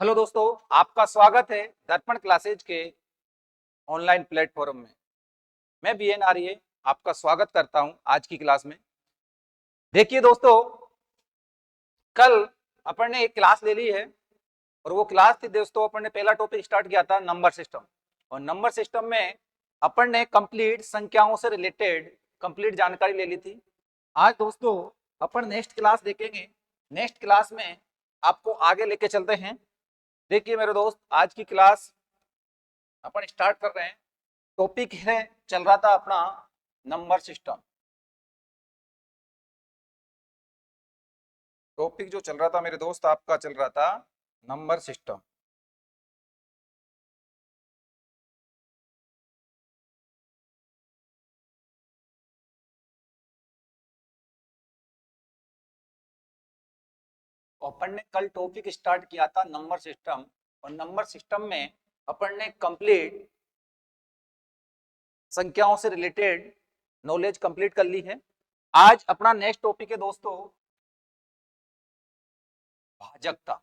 Hello दोस्तों, आपका स्वागत है दर्पण क्लासेज के ऑनलाइन प्लेटफॉर्म में। मैं बी एन आर्य आपका स्वागत करता हूं आज की क्लास में। देखिए दोस्तों, कल अपन ने एक क्लास ले ली है और वो क्लास थी दोस्तों, अपन ने पहला टॉपिक स्टार्ट किया था नंबर सिस्टम। और नंबर सिस्टम में अपन ने कंप्लीट संख्याओं से रिलेटेड कंप्लीट जानकारी ले ली थी। आज दोस्तों अपन नेक्स्ट क्लास देखेंगे। नेक्स्ट क्लास में आपको आगे लेके चलते हैं। देखिए मेरे दोस्त, आज की क्लास अपन स्टार्ट कर रहे हैं। टॉपिक है, चल रहा था अपना नंबर सिस्टम। टॉपिक जो चल रहा था मेरे दोस्त, आपका चल रहा था नंबर सिस्टम। अपन ने कल टॉपिक स्टार्ट किया था नंबर सिस्टम, और नंबर सिस्टम में अपन ने कंप्लीट संख्याओं से रिलेटेड नॉलेज कंप्लीट कर ली है। आज अपना नेक्स्ट टॉपिक है दोस्तों भाजकता।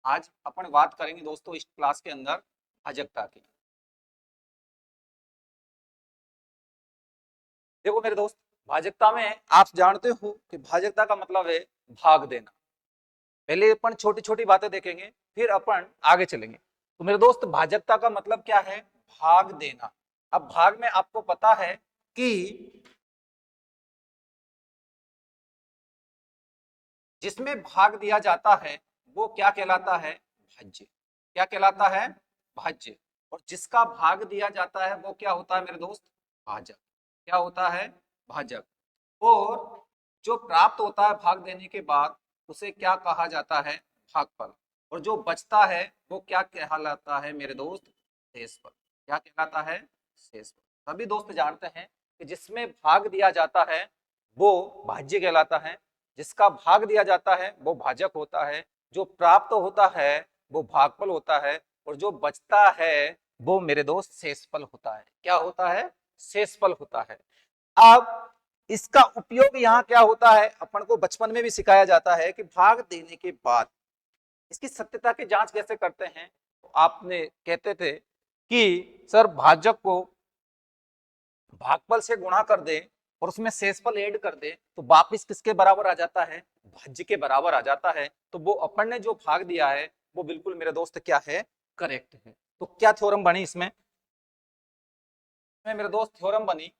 आज अपन बात करेंगे दोस्तों इस क्लास के अंदर भाजकता की। देखो मेरे दोस्त, भाजकता में आप जानते हो कि भाजकता का मतलब है भाग देना। पहले अपन छोटी छोटी बातें देखेंगे, फिर अपन आगे चलेंगे। तो मेरे दोस्त, भाजकता का मतलब क्या है? भाग देना। अब भाग में आपको पता है कि जिसमें भाग दिया जाता है वो क्या कहलाता है? भाज्य। क्या कहलाता है? भाज्य। और जिसका भाग दिया जाता है वो क्या होता है मेरे दोस्त? भाजक। क्या होता है? भाजक। और जो प्राप्त होता है भाग देने के बाद, उसे क्या कहा जाता है? भागफल। और जो बचता है वो क्या कहलाता है मेरे दोस्त? शेषफल। क्या कहलाता है? शेषफल। सभी दोस्त जानते हैं कि जिसमें भाग दिया जाता है वो भाज्य कहलाता है, जिसका भाग दिया जाता है वो भाजक होता है, जो प्राप्त होता है वो भागफल होता है, और जो बचता है वो मेरे दोस्त शेषफल होता है। क्या होता है? शेषफल होता है। अब इसका उपयोग यहाँ क्या होता है? अपन को बचपन में भी सिखाया जाता है कि भाग देने के बाद इसकी सत्यता की जांच कैसे करते हैं। तो आपने कहते थे कि सर भाजक को भागफल से गुणा कर दे और उसमें शेषफल ऐड कर दे तो वापिस किसके बराबर आ जाता है? भाज्य के बराबर आ जाता है। तो वो अपन ने जो भाग दिया है वो बिल्कुल मेरे दोस्त क्या है? करेक्ट है। तो क्या थ्योरम बनी इसमें? मेरे दोस्त थ्योरम बनी,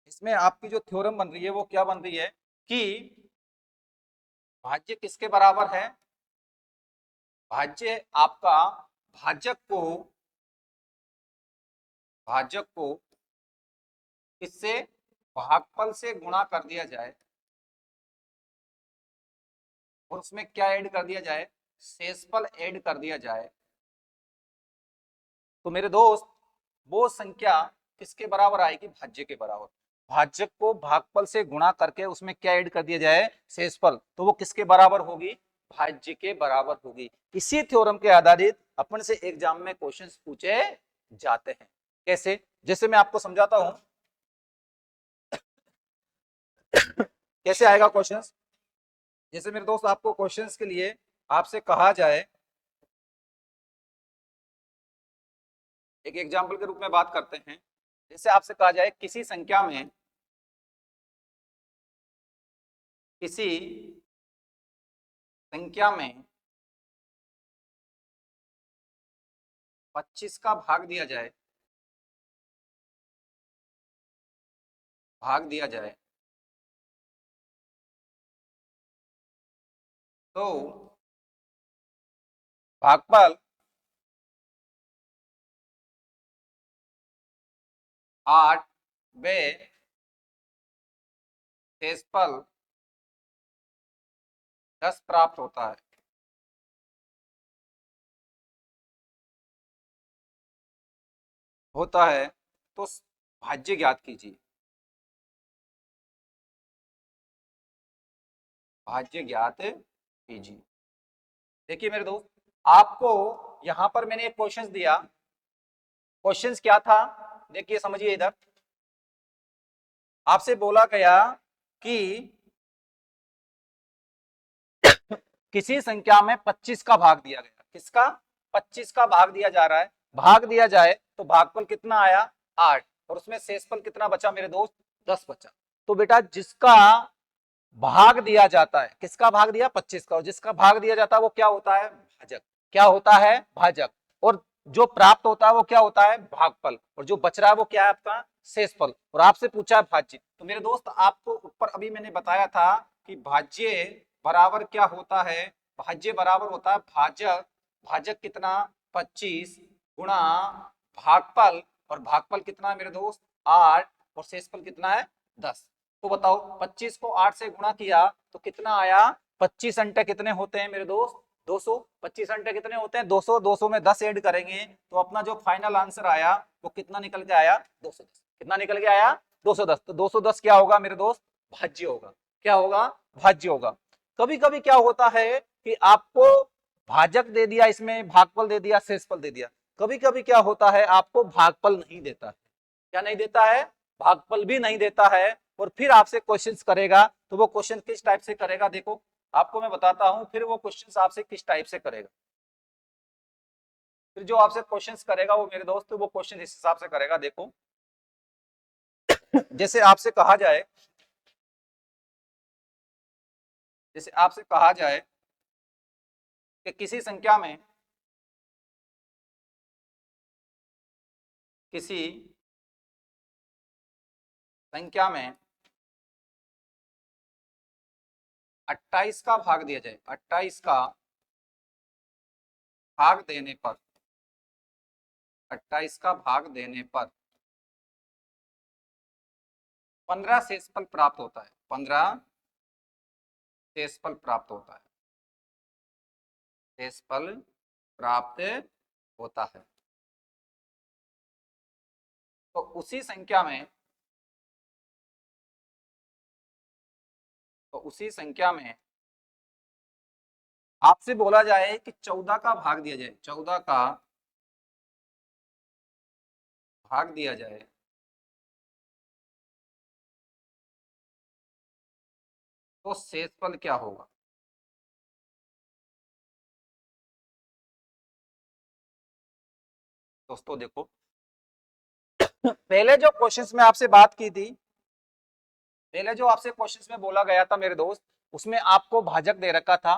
इसमें आपकी जो थ्योरम बन रही है वो क्या बन रही है कि भाज्य किसके बराबर है? भाज्य आपका भाजक को भाजक को किससे? भागफल से गुणा कर दिया जाए और उसमें क्या ऐड कर दिया जाए? शेषफल ऐड कर दिया जाए। तो मेरे दोस्त, वो संख्या किसके बराबर आएगी? भाज्य के बराबर। भाज्य को भागफल से गुणा करके उसमें क्या ऐड कर दिया जाए? शेषफल। तो वो किसके बराबर होगी? भाज्य के बराबर होगी। इसी थ्योरम के आधारित अपन से एग्जाम में क्वेश्चंस पूछे जाते हैं। कैसे? जैसे मैं आपको समझाता हूं कैसे आएगा क्वेश्चंस। जैसे मेरे दोस्त, आपको क्वेश्चंस के लिए आपसे कहा जाए, एक एग्जाम्पल के रूप में बात करते हैं। जैसे आपसे कहा जाए किसी संख्या में 25 का भाग दिया जाए तो भागफल 8 व शेषफल 10 प्राप्त होता है। तो भाज्य ज्ञात कीजिए। भाज्य ज्ञात कीजिए। देखिए मेरे दोस्त, आपको यहां पर मैंने एक क्वेश्चंस दिया। क्वेश्चंस क्या था? देखिए समझिए इधर। आपसे बोला गया कि किसी संख्या में 25 का भाग दिया गया, किसका 25 का भाग दिया जा रहा है, भाग दिया जाए तो भागफल कितना आया 8 और उसमें शेषफल कितना बचा मेरे दोस्त 10 बचा। तो बेटा जिसका भाग दिया जाता है, किसका भाग दिया 25 का, और जिसका भाग दिया जाता है वो क्या होता है भाजक, क्या होता है भाजक, और जो प्राप्त होता है वो क्या होता है भागफल, और जो बच रहा है वो क्या है आपका शेषफल, और आपसे पूछा है भाज्य। तो मेरे दोस्त आपको ऊपर अभी मैंने बताया था कि भाज्य बराबर क्या होता है, भाज्य बराबर होता है भाजक, भाजक कितना 25 गुणा भागफल, और भागफल कितना है मेरे दोस्त 8 और शेषफल कितना है 10। तो बताओ 25 को 8 से गुणा किया तो कितना आया, 25 अंटे कितने होते हैं मेरे दोस्त 200, 25 अंटे कितने होते हैं 200, 200 में 10 ऐड करेंगे तो अपना जो फाइनल आंसर आया वो कितना निकल के आया 210, कितना निकल के आया 210। तो 210 क्या होगा मेरे दोस्त भाज्य होगा, क्या होगा भाज्य होगा। कभी कभी क्या होता है कि आपको भाजक दे दिया, इसमें भागफल दे दिया, शेषफल दे दिया, कभी कभी क्या होता है आपको भागफल नहीं देता है, क्या नहीं देता है भागफल भी नहीं देता है, और फिर आपसे क्वेश्चंस करेगा तो वो क्वेश्चन किस टाइप से करेगा, देखो आपको मैं बताता हूं फिर वो क्वेश्चंस आपसे किस टाइप से करेगा। फिर जो आपसे क्वेश्चंस करेगा वो मेरे दोस्त वो क्वेश्चन इस हिसाब से करेगा, देखो जैसे आपसे कहा जाए, जैसे आपसे कहा जाए कि किसी संख्या में, किसी संख्या में 28 का भाग दिया जाए, 28 का भाग देने पर, 28 का भाग देने पर 15 शेषफल प्राप्त होता है, 15 शेषफल प्राप्त होता है, शेषफल प्राप्त होता है। तो उसी संख्या में, तो उसी संख्या में आपसे बोला जाए कि 14 का भाग दिया जाए, 14 का भाग दिया जाए तो शेषफल क्या होगा। दोस्तों देखो पहले जो क्वेश्चंस में आपसे बात की थी, पहले जो आपसे क्वेश्चंस में बोला गया था मेरे दोस्त, उसमें आपको भाजक दे रखा था,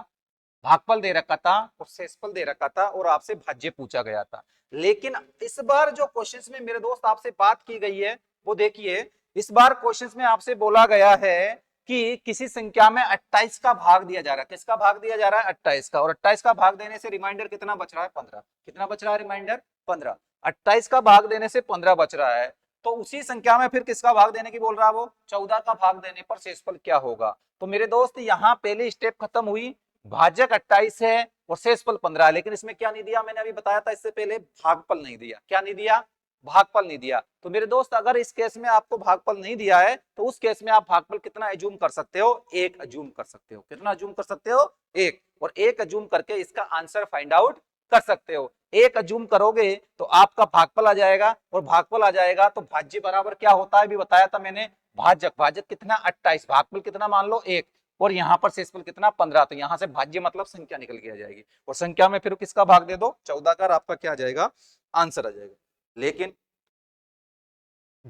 भागफल दे रखा था और शेषफल दे रखा था और आपसे भाज्य पूछा गया था। लेकिन इस बार जो क्वेश्चंस में मेरे दोस्त आपसे बात की गई है वो देखिए, इस बार क्वेश्चंस में आपसे बोला गया है कि किसी संख्या में 28 का भाग दिया जा रहा है, किसका भाग दिया जा रहा है 28 का, और 28 का भाग देने से रिमाइंडर कितना बच रहा है 15, कितना बच रहा है रिमाइंडर 15, 28 का भाग देने से 15 बच रहा है। तो उसी संख्या में फिर किसका भाग देने की बोल रहा है वो 14 का भाग देने पर शेषफल क्या होगा। तो मेरे दोस्त यहाँ पहली स्टेप खत्म हुई, भाजक 28 है और शेषफल 15 है, लेकिन इसमें क्या नहीं दिया, मैंने अभी बताया था इससे पहले भागफल नहीं दिया, क्या नहीं दिया भागफल नहीं दिया। तो मेरे दोस्त अगर इस केस में आपको भागफल नहीं दिया है तो उस केस में आप भागफल कितना एज्यूम कर सकते हो, एक एज्यूम कर सकते हो, कितना एज्यूम कर सकते हो एक, और एक एज्यूम करके इसका आंसर फाइंड आउट कर सकते हो। एक एज्यूम करोगे तो आपका भागफल आ जाएगा, और भागफल आ जाएगा तो भाज्य बराबर क्या होता है भी बताया था मैंने, भाजक, भाजक कितना 28, भागफल कितना मान लो एक, और यहाँ पर शेषफल कितना 15, तो यहाँ से भाज्य मतलब संख्या निकल के आ जाएगी, और संख्या में फिर किसका भाग दे दो 14 का, आपका क्या आ जाएगा आंसर आ जाएगा। लेकिन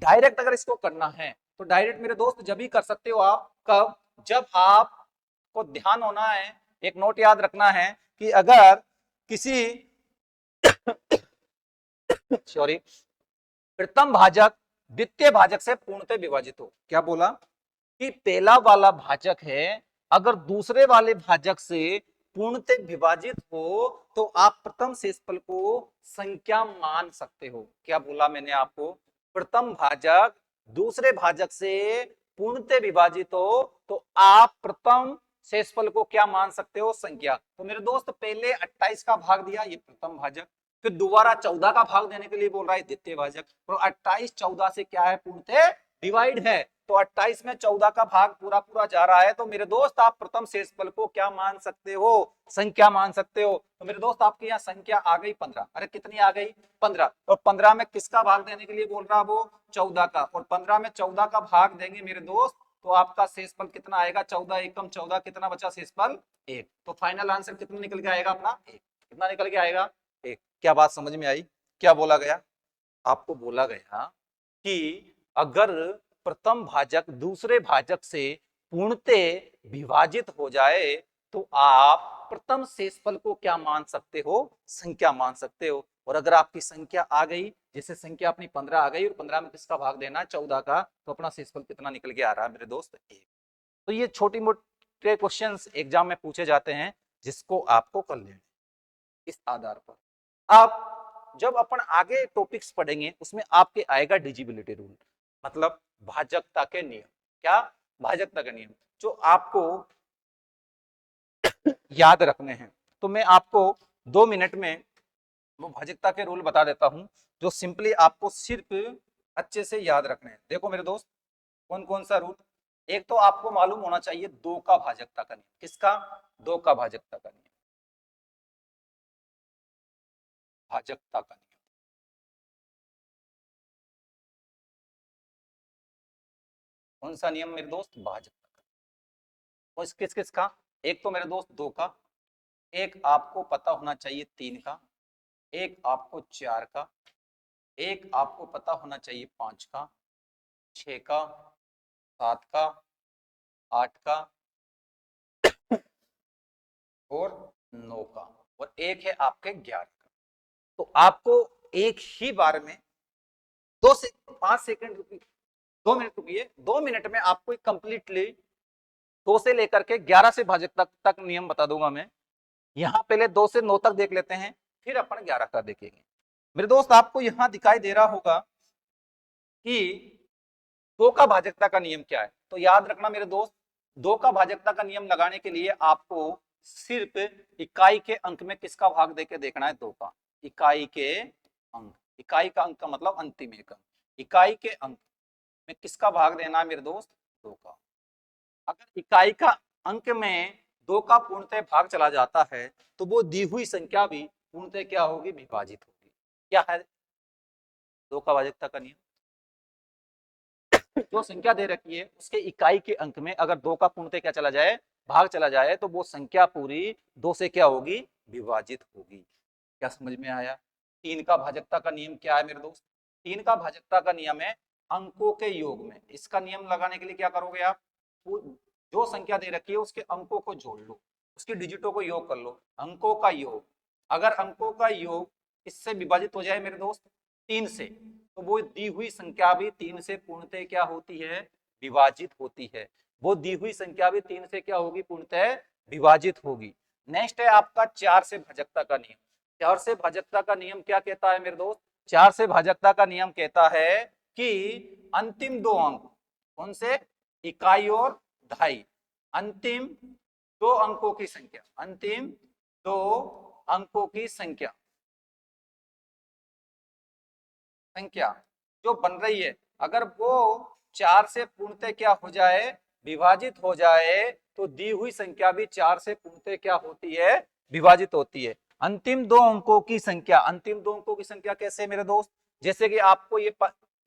डायरेक्ट अगर इसको करना है तो डायरेक्ट मेरे दोस्त जब ही कर सकते हो आप, कब, जब आपको ध्यान होना है, एक नोट याद रखना है कि अगर किसी सॉरी प्रथम भाजक द्वितीय भाजक से पूर्णतः विभाजित हो, क्या बोला कि पहला वाला भाजक है अगर दूसरे वाले भाजक से पूर्णतः विभाजित हो तो आप प्रथम शेषफल को संख्या मान सकते हो। क्या बोला मैंने आपको, प्रथम भाजक दूसरे भाजक से पूर्णतः विभाजित हो तो आप प्रथम शेषफल को क्या मान सकते हो संख्या। तो मेरे दोस्त पहले 28 का भाग दिया ये प्रथम भाजक, फिर दोबारा 14 का भाग देने के लिए बोल रहा है द्वितीय भाजक, तो 28 14 से क्या है पूर्णतः डिवाइड है, तो 28 में 14 का भाग पूरा पूरा जा रहा है, तो मेरे दोस्त आप प्रथम शेषफल को क्या मान सकते हो संख्या मान सकते हो। तो मेरे दोस्त आपके यहाँ संख्या आ गई 15, अरे कितनी आ गई 15, और 15 में किसका भाग देने के लिए बोल रहा है वो 14 का, और 15 में 14 का भाग देंगे मेरे दोस्त तो आपका शेषफल कितना आएगा 14 एकम 14 कितना बचा शेषफल 1। तो फाइनल आंसर कितना निकल के आएगा अपना 1। कितना निकल के आएगा 1। क्या बात समझ में आई? क्या बोला गया? आपको बोला गया कि अगर प्रथम भाजक दूसरे भाजक से पूर्णतः विभाजित हो जाए तो आप प्रथम शेषफल को क्या मान सकते हो? संख्या मान सकते हो। और अगर आपकी संख्या आ गई, जैसे संख्या अपनी 15 आ गई और 15 में किसका भाग देना है 14 का, तो अपना शेषफल कितना निकल के आ रहा है मेरे दोस्त 1। तो ये छोटी मोटे क्वेश्चंस एग्जाम में पूछे जाते हैं जिसको आपको कर लेना इस आधार पर। अब जब अपन आगे टॉपिक्स पढ़ेंगे उसमें आपके आएगा डिजिबिलिटी रूल, मतलब भाजकता के नियम। क्या? भाजकता के नियम जो आपको याद रखने हैं। तो मैं आपको 2 मिनट में वो भाजकता के रूल बता देता हूं जो सिंपली आपको सिर्फ अच्छे से याद रखने हैं। देखो मेरे दोस्त, कौन कौन सा रूल? एक तो आपको मालूम होना चाहिए 2 का भाजकता का नियम। किसका? 2 का भाजकता का नियम। भाजकता का नियम कौन सा नियम मेरे दोस्त? भाजकता का। और किस किस का? एक तो मेरे दोस्त 2 का, एक आपको पता होना चाहिए 3 का, एक आपको 4 का, एक आपको पता होना चाहिए 5 का, 6 का, 7 का, 8 का और 9 का, और एक है आपके 11 का। तो आपको एक ही बार में 2 से 5 सेकंड रुकिए, 2 मिनट रुकिए, 2 मिनट में आपको कंप्लीटली 2 से लेकर के 11 से भाजक तक नियम बता दूंगा मैं। यहां पहले 2 से 9 तक देख लेते हैं, फिर अपन 11 का देखेंगे। मेरे दोस्त आपको यहां दिखाई दे रहा होगा कि 2 का भाजकता का नियम क्या है। तो याद रखना मेरे दोस्त, 2 का भाजकता का नियम लगाने के लिए आपको सिर्फ इकाई के अंक में किसका भाग देके देखना है? 2 का। इकाई के अंक, इकाई का अंक का मतलब अंतिम एक अंक, इकाई के अंक में किसका भाग देना है मेरे दोस्त? 2 का। अगर इकाई का अंक में 2 का पूर्णतः भाग चला जाता है तो वो दी हुई संख्या भी पूर्णतः क्या होगी? विभाजित होगी। क्या है 2 का भाजकता का नियम? जो संख्या दे रखी है उसके इकाई के अंक में अगर 2 का पूर्णतः क्या चला जाए? भाग चला जाए, तो वो संख्या पूरी 2 से क्या होगी? विभाजित होगी। क्या समझ में आया? 3 का भाजकता का नियम क्या है मेरे दोस्त? 3 का भाजकता का नियम है अंकों के योग में। इसका नियम लगाने के लिए क्या करोगे आप? जो संख्या दे रखी है उसके अंकों को जोड़ लो, उसकी डिजिटों को योग कर लो। अंकों का योग, अगर अंकों का योग इससे विभाजित हो जाए मेरे दोस्त 3 से, तो वो दी हुई संख्या भी 3 से पूर्णतः क्या होती है? विभाजित होती है। वो दी हुई संख्या भी 3 से क्या होगी? पूर्णतः विभाजित होगी। नेक्स्ट है आपका 4 से भाजकता का नियम। 4 से भाजकता का नियम क्या कहता है मेरे दोस्त? 4 से भाजकता का नियम कहता है कि अंतिम 2 अंक, कौन से? इकाई और दहाई, अंतिम 2 अंकों की संख्या, अंतिम 2 अंकों की संख्या जो बन रही है, अगर वो 4 से पूर्णतः क्या हो जाए? विभाजित हो जाए, तो दी हुई संख्या भी 4 से पूर्णतः क्या होती है? विभाजित होती है। अंतिम 2 अंकों की संख्या, अंतिम 2 अंकों की संख्या कैसे मेरे दोस्त? जैसे कि आपको ये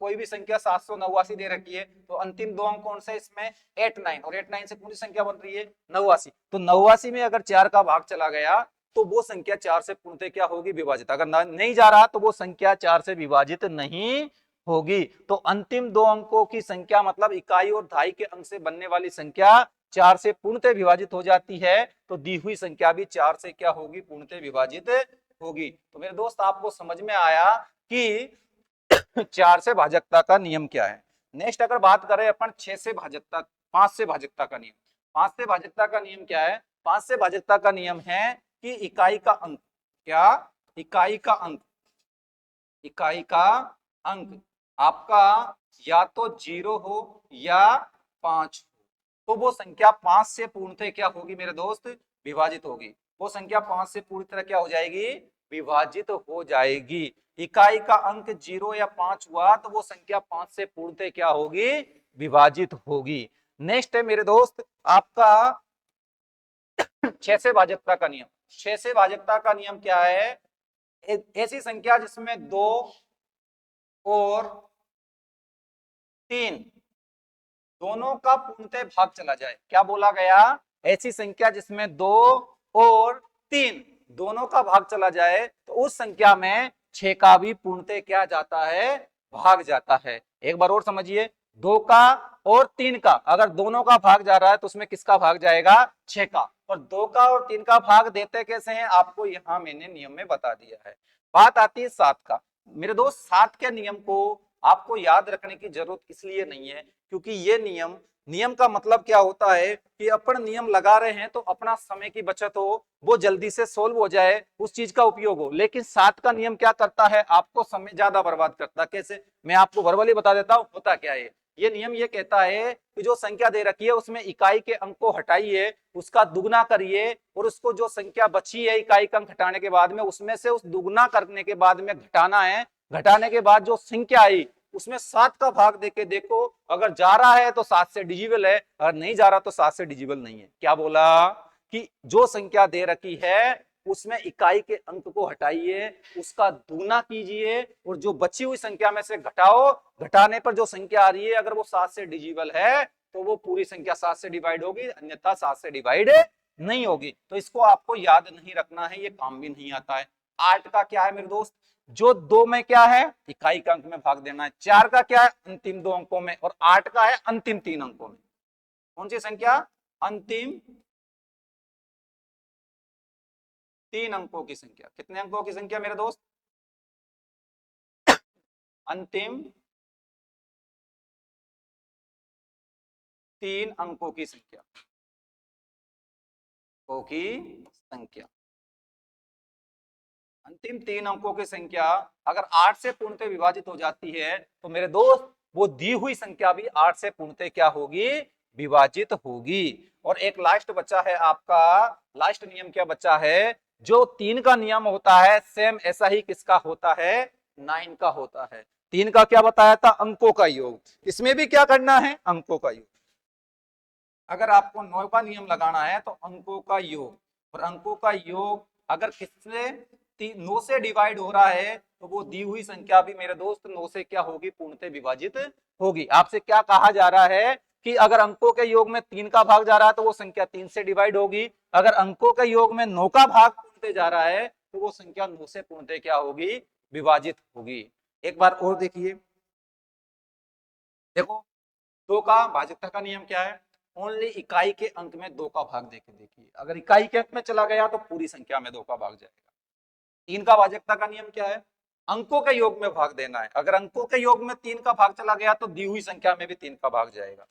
कोई भी संख्या 789 दे रखी है, तो अंतिम 2 अंक कौन से इसमें? 8 9, और 8 9 से पूरी संख्या बन रही है 89। तो 89 में अगर 4 का भाग चला गया तो वो संख्या 4 से पूर्णतः क्या होगी? विभाजित। अगर नहीं जा रहा तो वो संख्या 4 से विभाजित नहीं होगी। तो अंतिम 2 अंकों की संख्या मतलब इकाई और दहाई के अंक से बनने वाली संख्या 4 से पूर्णतः विभाजित हो जाती है, तो दी हुई संख्या भी 4 से क्या होगी? पूर्णतः विभाजित होगी। तो मेरे दोस्त आपको समझ में आया कि 4 से भाजकता का नियम क्या है। नेक्स्ट अगर बात करें अपन 6 से भाजकता, 5 से भाजकता का नियम। 5 से भाजकता का नियम क्या है? 5 से भाजकता का नियम है कि इकाई का अंक, क्या? इकाई का अंक, इकाई का अंक आपका या तो 0 हो या 5 हो, तो वो संख्या 5 से पूर्णतः क्या होगी मेरे दोस्त? विभाजित होगी। वो संख्या 5 से पूरी तरह क्या हो जाएगी? विभाजित हो जाएगी। इकाई का अंक 0 या 5 हुआ तो वो संख्या 5 से पूर्णतः क्या होगी? विभाजित होगी। नेक्स्ट है मेरे दोस्त आपका 6 से भाजकता का नियम। 6 से भाजकता का नियम क्या है? ऐसी संख्या जिसमें 2 और 3 दोनों का पूर्णतः भाग चला जाए। क्या बोला गया? ऐसी संख्या जिसमें 2 और 3 दोनों का भाग चला जाए तो उस संख्या में 6 का भी पूर्णतः क्या जाता है? भाग जाता है। एक बार और समझिए, 2 का और 3 का अगर दोनों का भाग जा रहा है तो उसमें किसका भाग जाएगा? 6 का। और 2 का और 3 का भाग देते कैसे हैं आपको यहां मैंने नियम में बता दिया है। बात आती है 7 का। मेरे दोस्त 7 के नियम को आपको याद रखने की जरूरत इसलिए नहीं है क्योंकि ये नियम का मतलब क्या होता है कि अपन नियम लगा रहे हैं तो अपना समय की बचत हो, वो जल्दी से सोल्व हो जाए, उस चीज का उपयोग हो। लेकिन 7 का नियम क्या करता है? आपको समय ज्यादा बर्बाद करता है। कैसे? मैं आपको वर्बली बता देता हूं होता क्या है। ये नियम ये कहता है कि जो संख्या दे रखी है उसमें इकाई के अंक को हटाइए, उसका दुगना करिए और उसको जो संख्या बची है इकाई का अंक हटाने के बाद में उसमें से उस दुगना करने के बाद में घटाना है। घटाने के बाद जो संख्या आई उसमें 7 का भाग देके देखो, अगर जा रहा है तो 7 से डिजिबल है, अगर नहीं जा रहा तो 7 से डिजिबल नहीं है। क्या बोला? कि जो संख्या दे रखी है उसमें इकाई के अंक को हटाइए, उसका दुगना कीजिए और जो बची हुई संख्या में से घटाओ। घटाने पर जो संख्या आ रही है अगर वो 7 से डिजिबल है तो वो पूरी संख्या 7 से डिवाइड होगी, अन्यथा 7 से डिवाइड नहीं होगी। तो इसको आपको याद नहीं रखना है, ये काम भी नहीं आता है। 8 का क्या है मेरे दोस्त? जो 2 में क्या है? इकाई का अंक में भाग देना है। 4 का क्या है? अंतिम 2 अंकों में। और 8 का है अंतिम 3 अंकों में। कौन सी संख्या? अंतिम 3 अंकों की संख्या। कितने अंकों की संख्या मेरे दोस्त? अंतिम 3 अंकों की संख्या। अंतिम 3 अंकों की संख्या अगर 8 से पूर्णतः विभाजित हो जाती है तो मेरे दोस्त वो दी हुई संख्या भी 8 से पूर्णतः क्या होगी? विभाजित होगी। और एक लास्ट बचा है आपका, लास्ट नियम क्या बचा है? जो 3 का नियम होता है सेम ऐसा ही किसका होता है? 9 का होता है। 3 का क्या बताया था? अंकों का योग। इसमें भी क्या करना है? अंकों का योग। अगर आपको 9 का नियम लगाना है तो अंकों का योग, और अंकों का योग अगर किससे 9 से डिवाइड हो रहा है तो वो दी हुई संख्या भी मेरे दोस्त 9 से क्या होगी? पूर्णतः विभाजित होगी। आपसे क्या कहा जा रहा है कि अगर अंकों के योग में 3 का भाग जा रहा है तो वो संख्या 3 से डिवाइड होगी। अगर अंकों के योग में 9 का भाग पूर्णतः जा रहा है तो वो संख्या 9 से पूर्णतः क्या होगी? विभाजित होगी। एक बार और देखिए, देखो 2 का भाजकता का नियम क्या है? ओनली इकाई के अंक में 2 का भाग देके देखिए, अगर इकाई के अंक में चला गया तो पूरी संख्या में 2 का भाग जाएगा। 3 का भाजकता का नियम क्या है? अंकों के योग में भाग देना है, अगर अंकों के योग में 3 का भाग चला गया तो दी हुई संख्या में भी 3 का भाग जाएगा।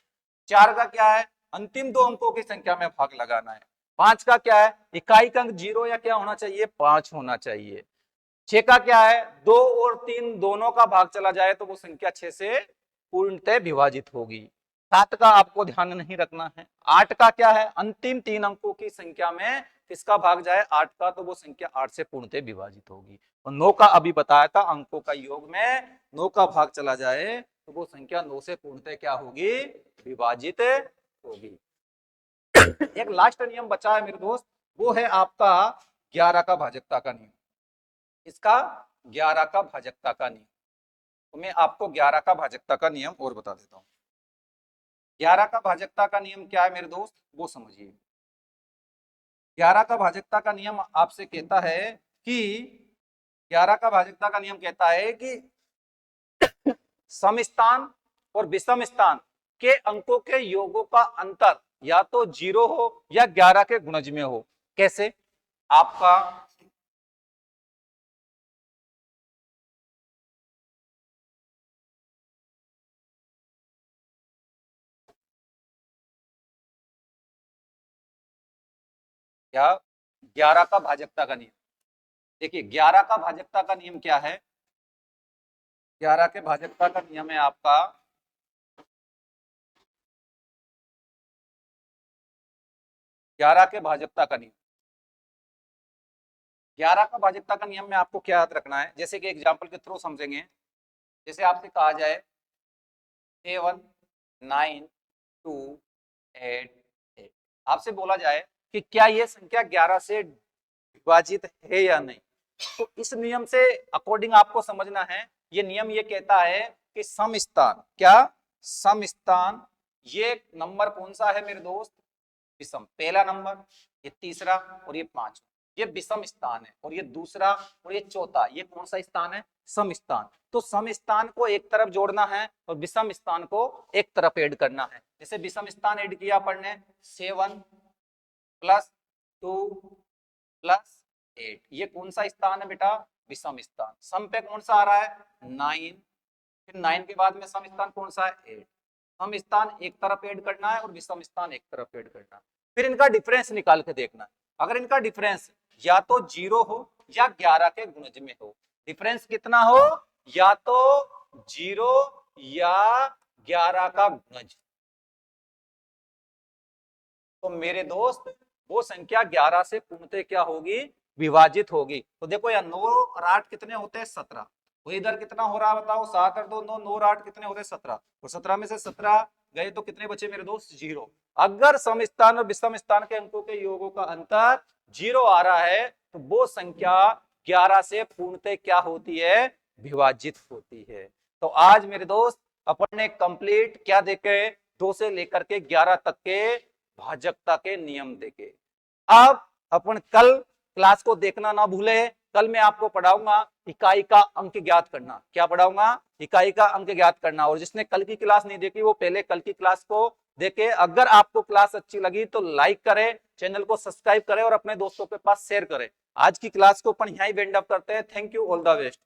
4 का क्या है? अंतिम 2 अंकों की संख्या में भाग लगाना है। 5 का क्या है? इकाई का अंक 0 या क्या होना चाहिए? 5 होना चाहिए। 6 का क्या है? 2 और 3 दोनों का भाग चला जाए तो वो संख्या 6 से पूर्णतः विभाजित होगी। 7 का आपको ध्यान नहीं रखना है। 8 का क्या है? अंतिम 3 अंकों की संख्या में किसका भाग जाए? 8 का, तो वो संख्या 8 से पूर्णतः विभाजित होगी। और 9 का अभी बताया था, अंकों का योग में 9 का भाग चला जाए तो वो संख्या 9 से पूर्णतः क्या होगी? विभाजित होगी। एक लास्ट नियम बचा है मेरे दोस्त, वो है आपका 11 का भाजकता का नियम। इसका 11 का भाजकता का नियम, तो मैं आपको 11 का भाजकता का नियम और बता देता हूं। 11 का भाजकता का नियम क्या है मेरे दोस्त, वो समझिए। 11 का भाजकता का नियम आपसे कहता है कि 11 का भाजकता का नियम कहता है कि समस्थान और विषम स्थान के अंकों के योगों का अंतर या तो 0 हो या 11 के गुणज में हो। कैसे? आपका क्या 11 का भाजकता का नियम, देखिए 11 का भाजकता का नियम क्या है? 11 के भाजकता का नियम है आपका 11 के भाजकता का नियम। 11 का भाजकता का नियम में आपको क्या याद रखना है, जैसे कि एग्जांपल के थ्रू समझेंगे। जैसे आपसे कहा जाए 7 9 2 8 8, आपसे बोला जाए कि क्या ये संख्या 11 से विभाजित है या नहीं, तो इस नियम से अकॉर्डिंग आपको समझना है। ये नियम ये कहता है कि समस्थान, क्या समस्थान ये नंबर कौन सा है मेरे दोस्त? विषम। पहला नंबर, ये तीसरा और ये पांचवा, ये विषम स्थान है। और ये दूसरा और ये चौथा, ये कौन सा स्थान है? सम स्थान। तो सम स्थान को एक तरफ जोड़ना है और विषम स्थान को एक तरफ ऐड करना है। जैसे विषम स्थान ऐड किया अपन ने 7 + 2 + 8, ये कौन सा स्थान है बेटा? विषम स्थान। सम पे कौन सा आ रहा है? 9, फिर 9 के बाद में सम स्थान कौन सा है? 8। सम स्थान एक तरफ ऐड करना है और विषम स्थान एक तरफ ऐड करना है। फिर इनका डिफरेंस निकाल के देखना है। अगर इनका डिफरेंस या तो 0 हो या 11 के गुणज में हो, डिफरेंस कितना हो? या तो 0 या 11 का गुणज, तो मेरे दोस्त वो संख्या 11 से पूर्णतः क्या होगी? विभाजित होगी। तो देखो यार 9 और 8 कितने होते हैं? 17। तो इधर कितना हो रहा है बताओ? 7 और 2 9, 9 और 8 कितने होते हैं? 17। और 17 में से 17 गए तो कितने बचे मेरे दोस्त? 0। अगर सम स्थान और विषम स्थान के अंकों के योगों का अंतर 0 आ रहा है तो वो संख्या 11 से पूर्णतः क्या होती है? विभाजित होती है। तो आज मेरे दोस्त अपन ने कंप्लीट क्या देखे? 2 से लेकर के 11 तक के भाजकता के नियम देखे। अब अपन कल क्लास को देखना ना भूले। कल मैं आपको पढ़ाऊंगा इकाई का अंक ज्ञात करना। क्या पढ़ाऊंगा? इकाई का अंक ज्ञात करना। और जिसने कल की क्लास नहीं देखी वो पहले कल की क्लास को देखे। अगर आपको क्लास अच्छी लगी तो लाइक करें, चैनल को सब्सक्राइब करें और अपने दोस्तों के पास शेयर करें। आज की क्लास को अपन यहीं वाइंड अप करते हैं। Thank you, all the best.